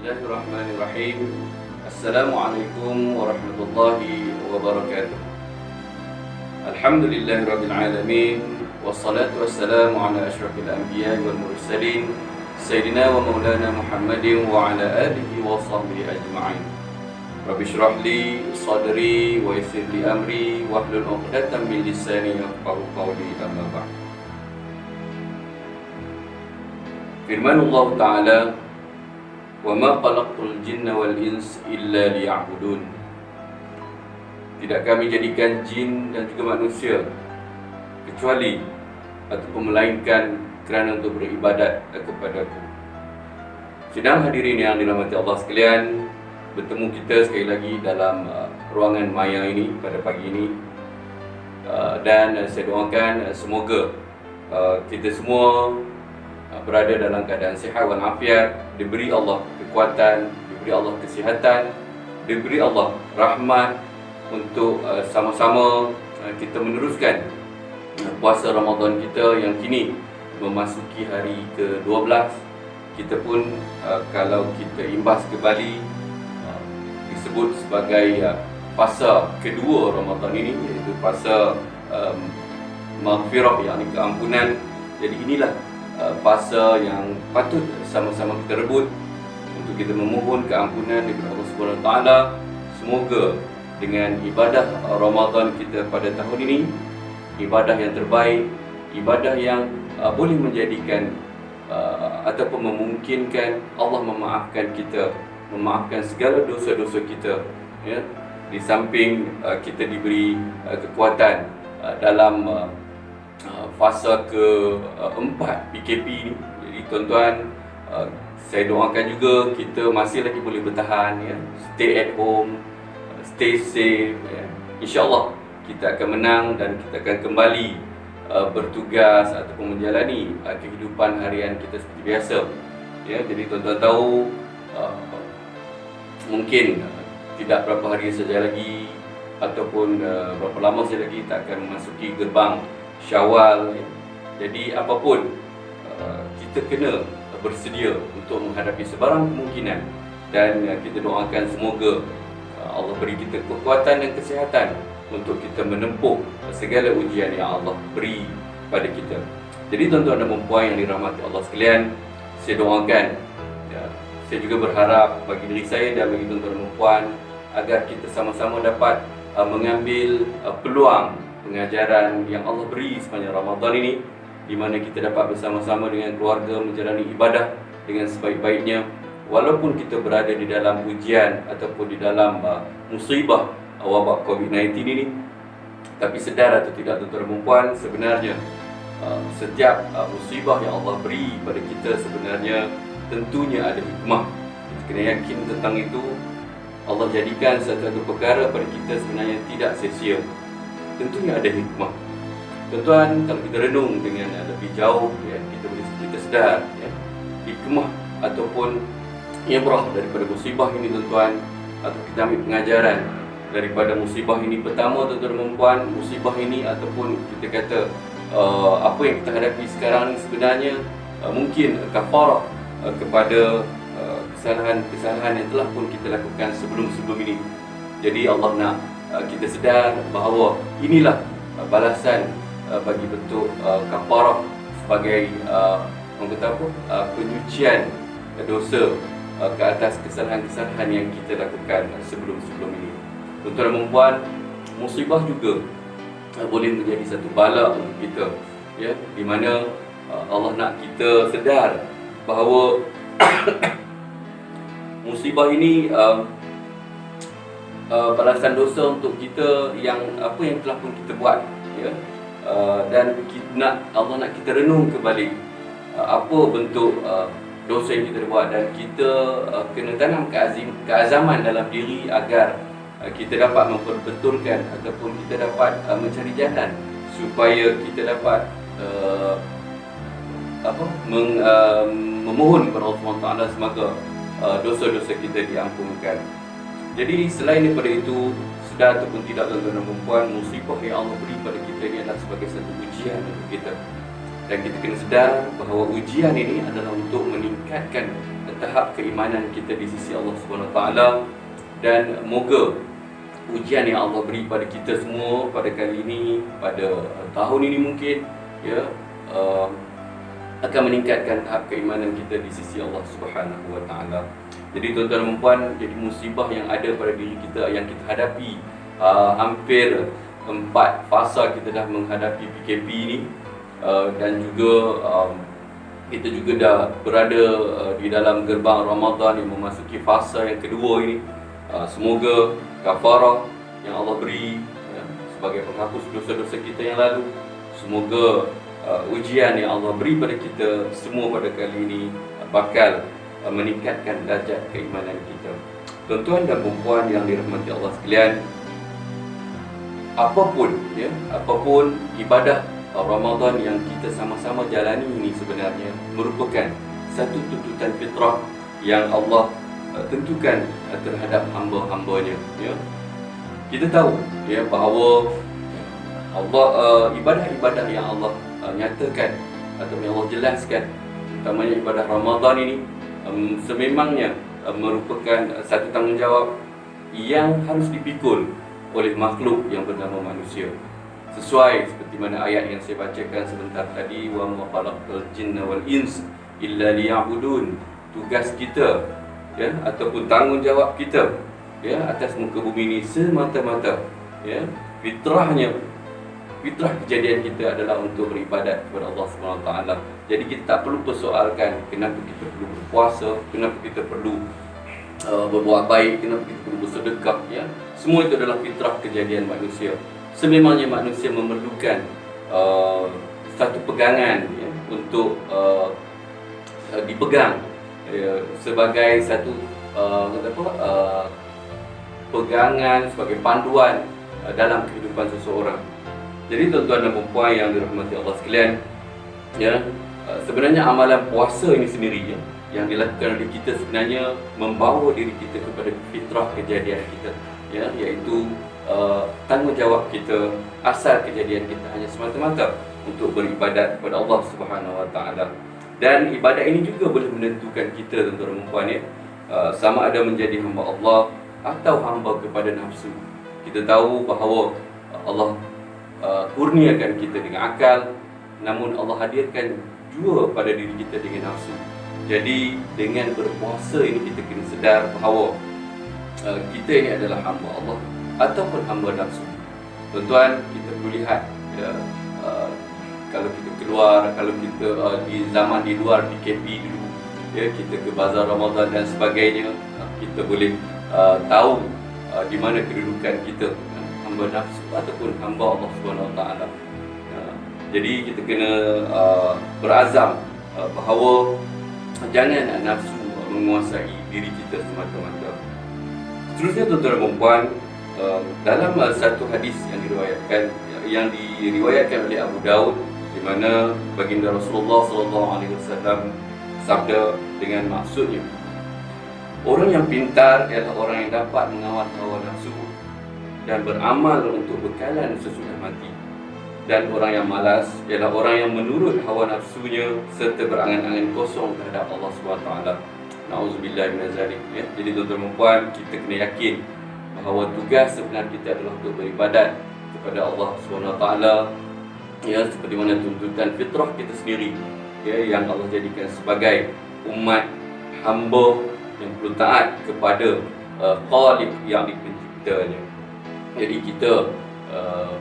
Bismillahirrahmanirrahim. Assalamualaikum warahmatullahi wabarakatuh. Alhamdulillahirabbil alamin wassalatu wassalamu ala asyrafil anbiya'i wal mursalin sayyidina wa maulana Muhammadin wa ala alihi wa sahbihi ajma'in. Rabbi shrah li sadri wa yassir li amri wahlul 'uqdatam min lisani yafqahu qawli, amma ba'd. Firman Allah Ta'ala, wa ma khalaqtul jinna wal ins illa liya'budun. Tidak kami jadikan jin dan juga manusia kecuali ataupun melainkan kerana untuk beribadat kepadaku. Sidang hadirin yang dirahmati Allah sekalian, bertemu kita sekali lagi dalam ruangan maya ini pada pagi ini, dan saya doakan semoga kita semua berada dalam keadaan sihat wal afiat, diberi Allah kekuatan, diberi Allah kesihatan, diberi Allah rahmat untuk sama-sama kita meneruskan puasa Ramadan kita yang kini memasuki hari ke-12. Kita pun kalau kita imbas ke Bali, disebut sebagai fasa kedua Ramadan ini, iaitu fasa maghfirah, yakni keampunan. Jadi inilah fasa yang patut sama-sama kita rebut untuk kita memohon keampunan daripada Allah Subhanahu Wa Taala. Semoga dengan ibadah Ramadan kita pada tahun ini, ibadah yang terbaik, ibadah yang boleh menjadikan ataupun memungkinkan Allah memaafkan kita, memaafkan segala dosa-dosa kita, ya. Di samping kita diberi kekuatan dalam fasa ke-4 PKP ini. Jadi tuan-tuan, saya doakan juga kita masih lagi boleh bertahan, ya. Stay at home, stay safe, ya. InsyaAllah kita akan menang dan kita akan kembali bertugas ataupun menjalani kehidupan harian kita seperti biasa, ya. Jadi tuan-tuan tahu, mungkin tidak berapa hari saja lagi ataupun berapa lama saja lagi kita akan memasuki gerbang Syawal, ya. Jadi apapun, kita kena bersedia untuk menghadapi sebarang kemungkinan, dan kita doakan semoga Allah beri kita kekuatan dan kesihatan untuk kita menempuh segala ujian yang Allah beri pada kita. Jadi tuan-tuan dan puan yang dirahmati Allah sekalian, saya doakan, ya, saya juga berharap bagi diri saya dan bagi tuan-tuan dan puan agar kita sama-sama dapat mengambil peluang pengajaran yang Allah beri sepanjang Ramadan ini, di mana kita dapat bersama-sama dengan keluarga menjalani ibadah dengan sebaik-baiknya, walaupun kita berada di dalam ujian ataupun di dalam musibah wabak COVID-19 ini. Tapi sedar atau tidak tuan-tuan dan puan, sebenarnya setiap musibah yang Allah beri pada kita sebenarnya tentunya ada hikmah. Kita kena yakin tentang itu. Allah jadikan satu perkara pada kita sebenarnya tidak sia-sia, tentunya ada hikmah. Tuan-tuan, kalau kita renung dengan lebih jauh, ya, kita sedar, ya, hikmah ataupun ibrah daripada musibah ini, tuan-tuan, atau kita ambil pengajaran daripada musibah ini. Pertama, tuan-tuan dan puan, musibah ini ataupun kita kata apa yang kita hadapi sekarang ni sebenarnya mungkin kafarah kepada kesalahan-kesalahan yang telah pun kita lakukan sebelum-sebelum ini. Jadi Allah nak kita sedar bahawa inilah balasan bagi bentuk kafarah sebagai penyucian dosa ke atas kesalahan-kesalahan yang kita lakukan sebelum-sebelum ini. Tuan-tuan dan puan, musibah juga boleh menjadi satu bala untuk kita, ya, di mana Allah nak kita sedar bahawa musibah ini balasan dosa untuk kita yang apa yang telah pun kita buat, ya. Dan Allah nak kita renung kembali apa bentuk dosa yang kita buat, dan kita kena tanam keazaman dalam diri agar kita dapat memperbetulkan ataupun kita dapat mencari jalan supaya kita dapat memohon kepada Allah SWT semoga dosa-dosa kita diampunkan. Jadi selain daripada itu, sedar ataupun tidak tuan-tuan dan puan, musibah yang Allah beri pada kita ini adalah sebagai satu ujian untuk kita. Dan kita kena sedar bahawa ujian ini adalah untuk meningkatkan tahap keimanan kita di sisi Allah Subhanahu Wa Taala, dan moga ujian yang Allah beri pada kita semua pada kali ini, pada tahun ini mungkin, ya, akan meningkatkan tahap keimanan kita di sisi Allah Subhanahu Wa Taala. Jadi tuan-tuan dan puan, jadi musibah yang ada pada diri kita yang kita hadapi, hampir 4 fasa kita dah menghadapi PKP ini, dan juga kita juga dah berada di dalam gerbang Ramadan yang memasuki fasa yang kedua ini. Semoga kafarah yang Allah beri, ya, sebagai penghapus dosa-dosa kita yang lalu, semoga ujian yang Allah beri pada kita semua pada kali ini bakal meningkatkan darjat keimanan kita. Tuan-tuan dan puan yang dirahmati Allah sekalian, apapun ibadah Ramadan yang kita sama-sama jalani ini sebenarnya merupakan satu tuntutan fitrah yang Allah tentukan terhadap hamba-hambanya, ya. Kita tahu, ya, bahawa Allah, ibadah-ibadah yang Allah nyatakan atau yang Allah jelaskan, utamanya ibadah Ramadan ini, sememangnya merupakan satu tanggungjawab yang harus dipikul oleh makhluk yang bernama manusia. Sesuai seperti mana ayat yang saya bacakan sebentar tadi, wa ma khalaqal jinna wal ins illa liya'budun. Tugas kita, ya, ataupun tanggungjawab kita, ya, atas muka bumi ini semata-mata, ya, fitrah kejadian kita adalah untuk beribadat kepada Allah SWT. Jadi kita tak perlu persoalkan kenapa kita perlu berpuasa, kenapa kita perlu berbuat baik, kenapa kita perlu bersedekah, ya. Semua itu adalah fitrah kejadian manusia. Sememangnya manusia memerlukan satu pegangan, ya, untuk dipegang, ya, sebagai satu pegangan, sebagai panduan dalam kehidupan seseorang. Jadi tuan-tuan dan puan yang dirahmati Allah sekalian, ya, sebenarnya amalan puasa ini sendiri, ya, yang dilakukan oleh kita sebenarnya membawa diri kita kepada fitrah kejadian kita, ya, iaitu tanggungjawab kita, asal kejadian kita hanya semata-mata untuk beribadat kepada Allah Subhanahu Wa Taala. Dan ibadat ini juga boleh menentukan kita, tuan-tuan dan puan, ya, sama ada menjadi hamba Allah atau hamba kepada nafsu. Kita tahu bahawa Allah kurniakan kita dengan akal, namun Allah hadirkan juga pada diri kita dengan nafsu. Jadi dengan berpuasa ini kita kena sedar bahawa kita ini adalah hamba Allah ataupun hamba nafsu. Tuan-tuan, kita perlu lihat, ya, kalau kita keluar, kalau kita di zaman di luar PKP dulu, ya, kita ke bazar Ramadan dan sebagainya, kita boleh tahu di mana kedudukan kita, hamba nafsu ataupun hamba Allah SWT. Jadi kita kena berazam bahawa jangan nafsu menguasai diri kita semata-mata. Seterusnya, tuan-tuan dan puan, dalam satu hadis yang diriwayatkan oleh Abu Daud, di mana baginda Rasulullah SAW sabda dengan maksudnya, orang yang pintar ialah orang yang dapat mengawal hawa nafsu dan beramal untuk bekalan sesudah mati. Dan orang yang malas ialah orang yang menurut hawa nafsunya serta berangan-angan kosong terhadap Allah SWT. Na'udzubillah min zalik, ya. Jadi tuan-tuan dan puan, kita kena yakin bahawa tugas sebenar kita adalah untuk beribadat kepada Allah SWT, ya, seperti mana tuntutan fitrah kita sendiri, ya, yang Allah jadikan sebagai umat hamba yang perlu taat kepada Khaliq yang penciptanya. Jadi kita,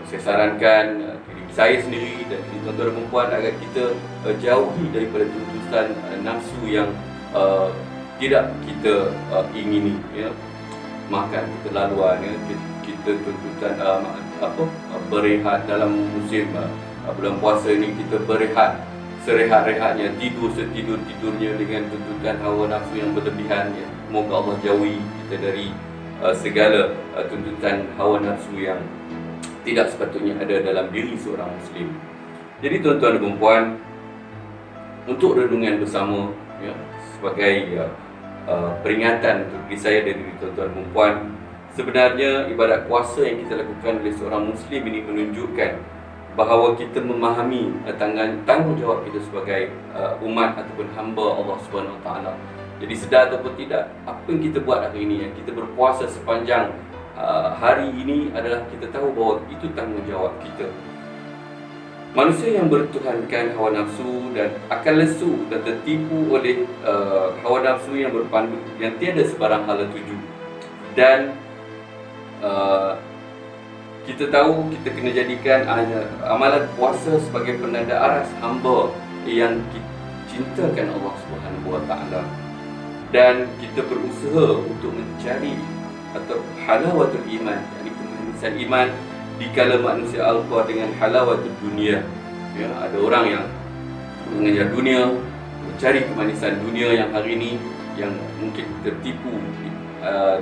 saya sarankan diri saya sendiri dan diri tuan-tuan dan puan agar kita jauhi daripada tuntutan nafsu yang tidak kita ingini, ya. Makan keterlaluan, ya. Kita tuntutan berehat dalam musim bulan puasa ini, kita berehat serehat-rehatnya, tidur setidur-tidurnya dengan tuntutan hawa nafsu yang berlebihan, ya. Moga Allah jauhi kita dari segala tuntutan hawa nafsu yang tidak sepatutnya ada dalam diri seorang Muslim. Jadi tuan-tuan dan puan, untuk renungan bersama, ya, sebagai peringatan untuk diri saya dan diri tuan-tuan dan puan, sebenarnya ibadat puasa yang kita lakukan oleh seorang Muslim ini menunjukkan bahawa kita memahami tanggungjawab kita sebagai umat ataupun hamba Allah Subhanahu Wa Taala. Jadi sedar ataupun tidak, apa yang kita buat hari ini, yang kita berpuasa sepanjang hari ini adalah kita tahu bahawa itu tanggungjawab kita. Manusia yang bertuhankan hawa nafsu dan akal lesu dan tertipu oleh hawa nafsu yang berpandu, yang tiada sebarang hala tuju. Dan kita tahu kita kena jadikan amalan puasa sebagai penanda aras hamba yang cintakan Allah Subhanahu Wa Taala. Dan kita berusaha untuk mencari atau halawatul iman, yakni kemanisan iman dikala manusia alqa dengan halawatul dunia. Ya, ada orang yang mengejar dunia, mencari kemanisan dunia yang hari ini yang mungkin tertipu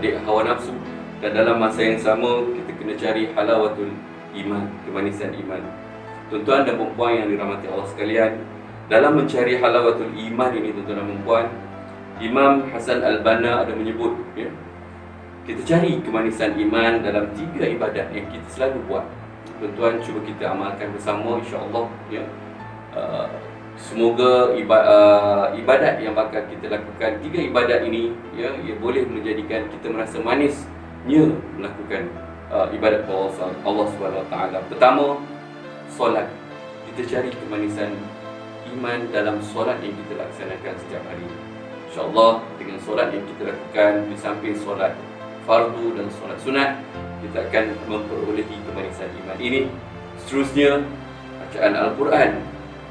di hawa nafsu, dan dalam masa yang sama kita kena cari halawatul iman, kemanisan iman. Tuan-tuan dan puan yang dirahmati Allah sekalian, dalam mencari halawatul iman ini, tuan-tuan dan puan, Imam Hasan Al-Banna ada menyebut, ya, kita cari kemanisan iman dalam 3 ibadat yang kita selalu buat. Tuan-tuan, cuba kita amalkan bersama, insya-Allah, ya. Semoga ibadat yang bakal kita lakukan, 3 ibadat ini, ya, ia boleh menjadikan kita merasa manisnya melakukan ibadat Allah Subhanahu Wa Taala. Pertama, solat. Kita cari kemanisan iman dalam solat yang kita laksanakan setiap hari. InsyaAllah dengan solat yang kita lakukan, di samping solat fardu dan solat sunat, kita akan memperolehi kemanisan iman ini. Seterusnya, bacaan Al-Quran.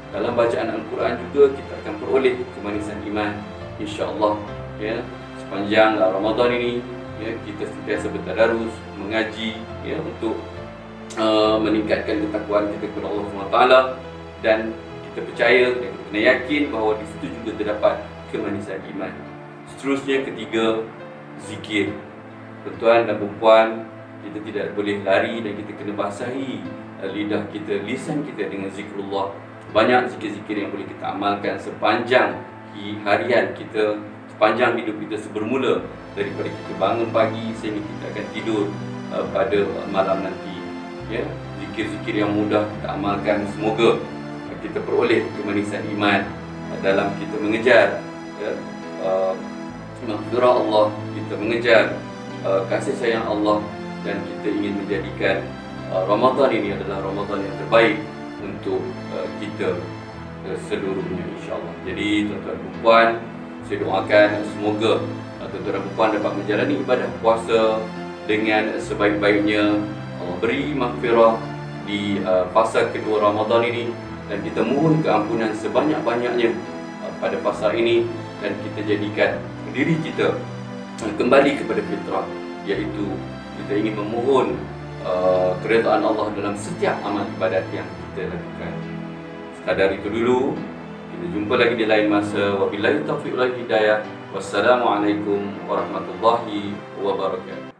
Dalam bacaan Al-Quran juga kita akan peroleh kemanisan iman, insya-Allah, ya. Sepanjang Ramadan ini, ya, kita sentiasa bertadarus, mengaji, ya, untuk meningkatkan ketakwaan kita kepada Allah SWT, dan kita percaya dan kita kena yakin bahawa di situ juga terdapat kemanisan iman. Seterusnya, ketiga, zikir. Tuan-tuan dan puan, kita tidak boleh lari dan kita kena basahi lidah kita, lisan kita dengan zikrullah. Banyak zikir-zikir yang boleh kita amalkan sepanjang harian kita, sepanjang hidup kita bermula daripada kita bangun pagi sehingga kita akan tidur pada malam nanti. Ya, zikir-zikir yang mudah kita amalkan, semoga kita peroleh kemanisan iman dalam kita mengejar, ya, maghfirah Allah, kita mengejar kasih sayang Allah, dan kita ingin menjadikan Ramadan ini adalah Ramadan yang terbaik untuk kita seluruhnya, insya-Allah. Jadi tuan-tuan dan puan, saya doakan semoga tuan-tuan dan puan dapat menjalani ibadah puasa dengan sebaik-baiknya. Allah beri maghfirah di fasa kedua Ramadan ini, dan kita mohon keampunan sebanyak-banyaknya pada fasa ini, dan kita jadikan diri kita kembali kepada fitrah, iaitu kita ingin memohon keredaan Allah dalam setiap amal ibadat yang kita lakukan. Sekadar itu dulu. Kita jumpa lagi di lain masa. Wabillahi taufiq wal hidayah. Wassalamualaikum warahmatullahi wabarakatuh.